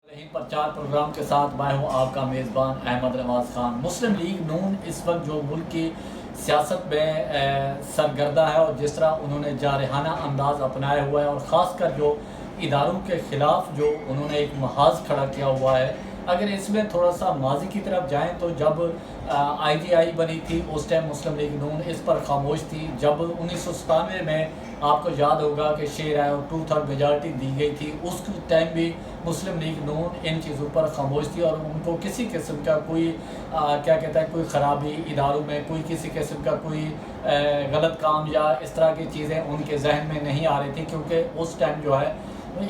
रही प्रचार प्रोग्राम के साथ मैं हूं आपका मेज़बान अहमद नवाज़ खान। मुस्लिम लीग नून इस वक्त जो मुल्क की सियासत में सरगर्दा है और जिस तरह उन्होंने जारहाना अंदाज़ अपनाया हुआ है और ख़ासकर जो इदारों के ख़िलाफ़ जो उन्होंने एक महाज खड़ा किया हुआ है, अगर इसमें थोड़ा सा माजी की तरफ जाएं तो जब IGI बनी थी उस टाइम मुस्लिम लीग नून इस पर खामोश थी। जब 1997 में आपको याद होगा कि शेर आए और 2/3 मेजॉरिटी दी गई थी, उस टाइम भी मुस्लिम लीग नून इन चीज़ों पर खामोश थी और उनको किसी किस्म का कोई क्या कहता है कोई ख़राबी इदारों में कोई किसी किस्म का कोई गलत काम या इस तरह की चीज़ें उनके जहन में नहीं आ रही थी, क्योंकि उस टाइम जो है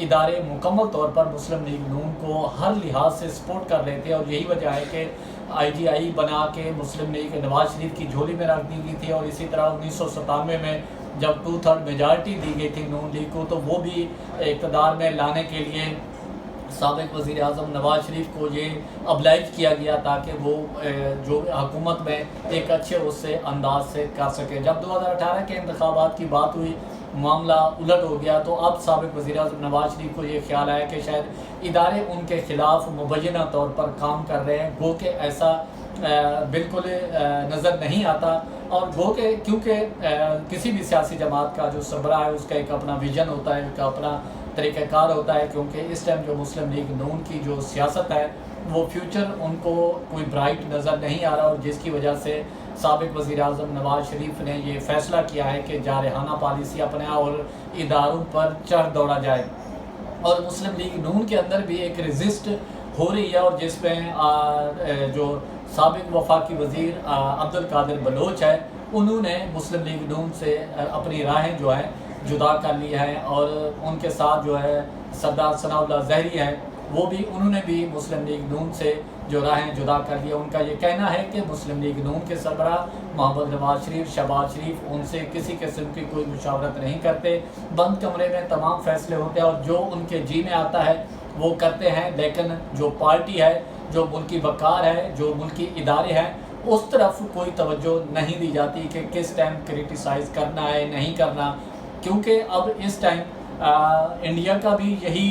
इदारे मुकम्मल तौर पर मुस्लिम लीग नून को हर लिहाज से सपोर्ट कर रहे थे। और यही वजह है कि IGI बना के मुस्लिम लीग नवाज शरीफ की झोली में रख दी गई थी। और इसी तरह 1997 में जब 2/3 मेजॉरिटी दी गई थी नून लीग को, तो वो भी इक़्तिदार में लाने के लिए साबिक़ वज़ीर आज़म नवाज शरीफ को ये अब्लाइज किया गया ताकि वो जो हुकूमत में एक अच्छे उससे अंदाज से कर सके। जब 2018 के इंतखाबात की बात हुई, मामला उलट हो गया, तो अब साबिक़ वज़ीर आज़म नवाज शरीफ को ये ख्याल आया कि शायद इदारे उनके ख़िलाफ़ मुबैना तौर पर काम कर रहे हैं, गो कि ऐसा बिल्कुल नज़र नहीं आता। और गो के क्योंकि किसी भी सियासी जमात का जो सरबराह है उसका एक अपना विजन होता है, एक अपना तरीक़ाकार होता है, क्योंकि इस टाइम जो मुस्लिम लीग नून की जो सियासत है वो फ्यूचर उनको कोई ब्राइट नज़र नहीं आ रहा, और जिसकी वजह से साबिक़ वज़ीर आज़म नवाज शरीफ ने ये फ़ैसला किया है कि जारहाना पॉलिसी अपने और इदारों पर चढ़ दौड़ा जाए। और मुस्लिम लीग नून के अंदर भी एक रजिस्ट हो रही है, और जिसमें जो साबिक़ वफाकी वज़ीर अब्दुल कादिर बलोच है, उन्होंने मुस्लिम लीग नून से अपनी राहें जो है जुदा कर ली है। और उनके साथ जो है सरदार सनाउल्लाह ज़हरी हैं, वो भी उन्होंने भी मुस्लिम लीग नून से जो राहें जुदा कर ली। उनका ये कहना है कि मुस्लिम लीग नून के सरबराह मोहम्मद नवाज शरीफ, शहबाज शरीफ उनसे किसी किस्म की कोई मुशावरत नहीं करते, बंद कमरे में तमाम फैसले होते हैं और जो उनके जी में आता है वो करते हैं। लेकिन जो पार्टी है, जो मुल्की वक़ार है, जो मुल्की इदारे हैं, उस तरफ कोई तवज्जो नहीं दी जाती कि किस टाइम क्रिटिसाइज़ करना है, नहीं करना, क्योंकि अब इस टाइम इंडिया का भी यही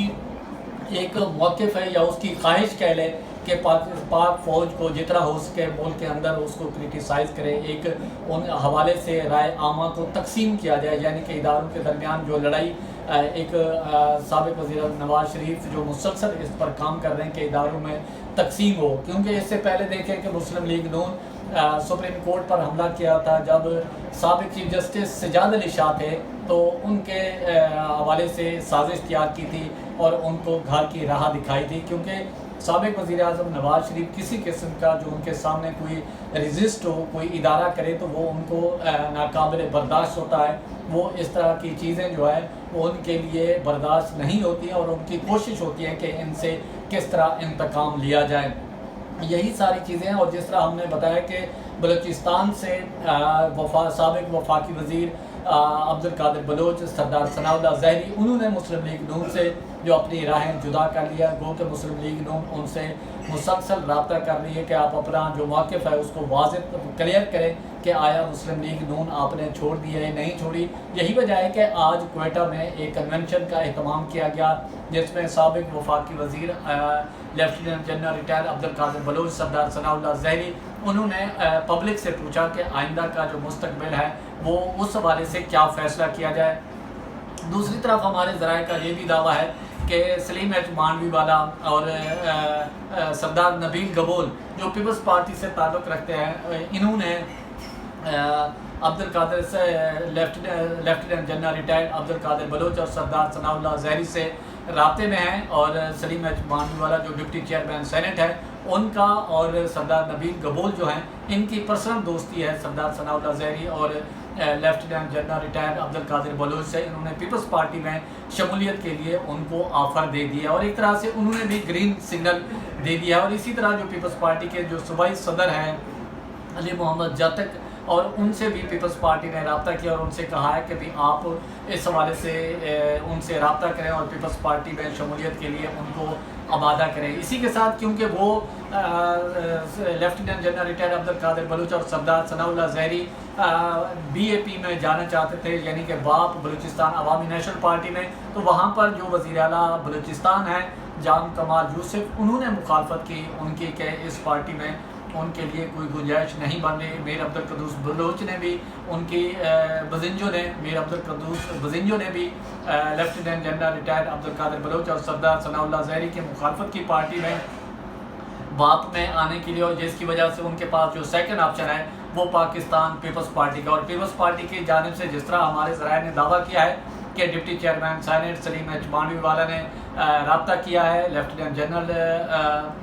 एक मौक़िफ़ है या उसकी ख्वाहिश कह लें कि पाक फ़ौज को जितना हो सके मुल्क के अंदर उसको क्रिटिसाइज़ करे, एक उन हवाले से राय आमा को तकसीम किया जाए, यानी कि इदारों के दरमियान जो लड़ाई एक साबिक़ वज़ीर नवाज शरीफ जो मुसलसल इस पर काम कर रहे हैं कि इदारों में तकसीम हो। क्योंकि इससे पहले देखें कि मुस्लिम लीग नून सुप्रीम कोर्ट पर हमला किया था जब साबिक़ चीफ जस्टिस सजाद अली शाह थे, तो उनके हवाले से साजिश तैयार की थी और उनको घर की राह दिखाई थी, क्योंकि साबिक़ वज़ीर आज़म नवाज शरीफ किसी किस्म का जो उनके सामने कोई रजिस्ट हो, कोई इदारा करे, तो वो उनको नाकाबिल बर्दाश्त होता है। वो इस तरह की चीज़ें जो है वो उनके लिए बर्दाश्त नहीं होती हैं और उनकी कोशिश होती है कि इनसे किस तरह इंतकाम लिया जाए। यही सारी चीज़ें हैं। और जिस तरह हमने बताया कि बलूचिस्तान से साबिक़ वफाकी वज़ीर अब्दुल कादिर बलोच, सरदार सनाउल्लाह ज़हरी, उन्होंने मुस्लिम लीग नून से जो अपनी राहें जुदा कर लिया, गो कि मुस्लिम लीग नून उनसे मुसलसल रब्ता कर रही है कि आप अपना जो मौक़िफ़ है उसको वाज़ेह क्लियर करें कि आया मुस्लिम लीग नून आपने छोड़ दी है, नहीं छोड़ी। यही वजह है कि आज क्वेटा में एक कन्वेंशन का एहतमाम किया गया, जिसमें साबिक़ वफाकी वज़ीर lieutenant general retired Abdul Qadir Baloch, Sardar Sanaullah Zehri, उन्होंने पब्लिक से पूछा कि आइंदा का जो मुस्तकबिल है वो उस हवाले से क्या फ़ैसला किया जाए। दूसरी तरफ हमारे ज़राए का ये भी दावा है कि सलीम एच मांडवी वाला और सरदार नबील गबोल जो पीपल्स पार्टी से ताल्लुक़ रखते हैं, इन्होंने अब्दुल कादिर से lieutenant general retired Abdul Qadir Baloch और सरदार सनाउल्लाह ज़हरी से राब्ते में हैं। और सलीम एच मांडवी वाला जो डिप्टी चेयरमैन सेनेट है, उनका और सरदार नबील गबोल जो हैं, इनकी पर्सनल दोस्ती है सरदार सनाउल्लाह ज़हरी और lieutenant general retired Abdul Qadir Baloch से। इन्होंने पीपल्स पार्टी में शमूलियत के लिए उनको ऑफ़र दे दिया और एक तरह से उन्होंने भी ग्रीन सिग्नल दे दिया। और इसी तरह जो पीपल्स पार्टी के जो सूबाई सदर हैं अली मोहम्मद जातक, और उनसे भी पीपल्स पार्टी ने रब्ता किया और उनसे कहा है कि भी आप इस हवाले से उनसे रब्ता करें और पीपल्स पार्टी में शमूलियत के लिए उनको आबादा करें। इसी के साथ क्योंकि वो lieutenant general retired Abdul Qadir Baloch और सरदार सनाउल्लाह ज़हरी BAP में जाना चाहते थे, यानी कि बाप बलूचिस्तान अवामी नेशनल पार्टी में, तो वहाँ पर जो वज़ीर आला बलूचिस्तान है جان کمال یوسف، انہوں نے مخالفت کی ان کی کہ اس پارٹی میں ان کے لیے کوئی گنجائش نہیں بن رہی۔ میر عبدالقدوس بلوچ نے بھی ان کی بزنجو نے میر عبدالقدوس بزنجو نے بھی lieutenant general retired Abdul Qadir Baloch اور سردار ثناء اللہ زہری کی مخالفت کی پارٹی میں بات میں آنے کے لیے، اور جس کی وجہ سے ان کے پاس جو سیکنڈ آپشن ہے وہ پاکستان پیپلز پارٹی کا، اور پیپلز پارٹی کی جانب سے جس طرح ہمارے ذرائع نے دعویٰ کیا ہے کہ ڈپٹی چیئرمین سینیٹ سلیم ایچ مانڈوی والا نے رابطہ کیا ہے lieutenant general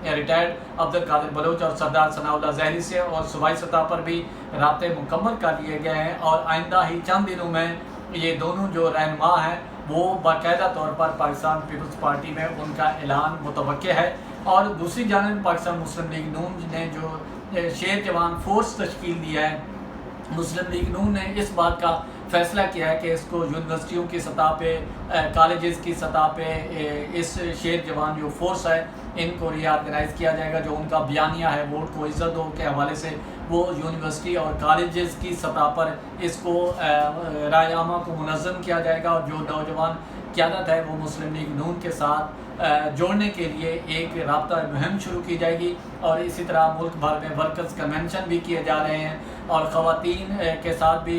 retired Abdul Qadir Baloch اور سردار ثناء اللہ زہری سے، اور صوبائی سطح پر بھی رابطے مکمل کر لیے گئے ہیں، اور آئندہ ہی چند دنوں میں یہ دونوں جو رہنما ہیں وہ باقاعدہ طور پر پاکستان پیپلز پارٹی میں ان کا اعلان متوقع ہے۔ اور دوسری جانب پاکستان مسلم لیگ نون نے جو شیر جوان فورس تشکیل دیا ہے، مسلم لیگ نون نے اس بات کا فیصلہ کیا ہے کہ اس کو یونیورسٹیوں کی سطح پہ، کالجز کی سطح پہ اس شیر جوان جو فورس ہے ان کو ری آرگنائز کیا جائے گا۔ جو ان کا بیانیہ ہے ووٹ کو عزت دو کے حوالے سے، وہ یونیورسٹی اور کالجز کی سطح پر اس کو رائے عامہ کو منظم کیا جائے گا، اور جو نوجوان قیادت ہے وہ مسلم لیگ نون کے ساتھ جوڑنے کے لیے ایک رابطہ مہم شروع کی جائے گی، اور اسی طرح ملک بھر میں ورکرز کنونشن بھی کیے جا رہے ہیں، اور خواتین کے ساتھ بھی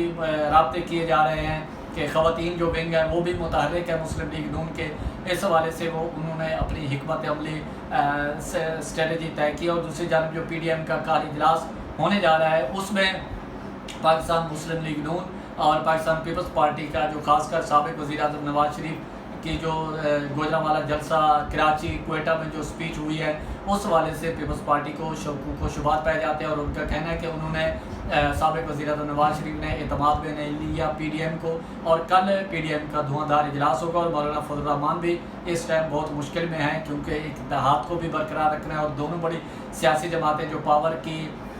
رابطے کیے جا رہے ہیں کہ خواتین جو ونگ ہے وہ بھی متحرک ہے مسلم لیگ نون کے، اس حوالے سے وہ انہوں نے اپنی حکمت عملی اسٹریٹجی طے کی۔ اور دوسری جانب جو پی ڈی ایم کا کال اجلاس ہونے جا رہا ہے اس میں پاکستان مسلم لیگ نون اور پاکستان پیپلز پارٹی کا جو خاص کر سابق وزیر اعظم نواز شریف کی جو گوجرانوالہ جلسہ کراچی کوئٹہ میں جو سپیچ ہوئی ہے اس حوالے سے پیپلز پارٹی کو شکوک و شبہات پائے جاتے ہیں، اور ان کا کہنا ہے کہ انہوں نے سابق وزیر اعظم نواز شریف نے اعتماد میں نہیں لیا پی ڈی ایم کو، اور کل پی ڈی ایم کا دھواں دھار اجلاس ہوگا، اور مولانا فضل الرحمان بھی اس ٹائم بہت مشکل میں ہیں کیونکہ اتحاد کو بھی برقرار رکھنا ہے، اور دونوں بڑی سیاسی جماعتیں جو پاور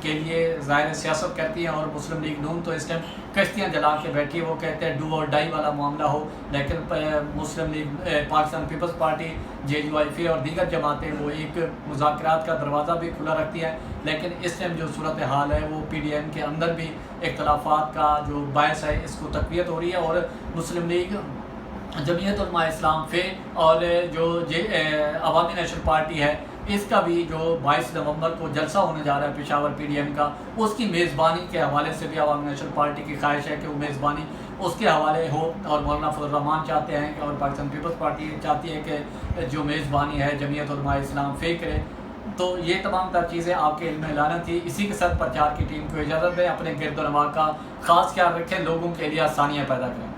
کے لیے ظاہر سیاست کرتی ہیں، اور مسلم لیگ نون تو اس ٹائم کشتیاں جلا کے بیٹھی ہے، وہ کہتے ہیں ڈو اور ڈائی والا معاملہ ہو، لیکن مسلم لیگ پاکستان پیپلز پارٹی جے یو آئی فی اور دیگر جماعتیں وہ ایک مذاکرات کا دروازہ بھی کھلا رکھتی ہیں، لیکن اس ٹائم جو صورتحال ہے وہ پی ڈی ایم کے اندر بھی اختلافات کا جو باعث ہے اس کو تقویت ہو رہی ہے، اور مسلم لیگ جمعیت علماء اسلام فے اور جو عوامی نیشنل پارٹی ہے اس کا بھی جو 22 نومبر کو جلسہ ہونے جا رہا ہے پشاور پی ڈی ایم کا، اس کی میزبانی کے حوالے سے بھی عوامی نیشنل پارٹی کی خواہش ہے کہ وہ میزبانی اس کے حوالے ہو، اور مولانا فضل الرحمان چاہتے ہیں اور پاکستان پیپلز پارٹی چاہتی ہے کہ جو میزبانی ہے جمعیت علماء اسلام فے کرے۔ تو یہ تمام تر چیزیں آپ کے علم میں لانا تھی۔ اسی کے ساتھ پرچار کی ٹیم کو اجازت دیں، اپنے گرد و نواح کا خاص خیال رکھیں، لوگوں کے لیے آسانیاں پیدا کریں۔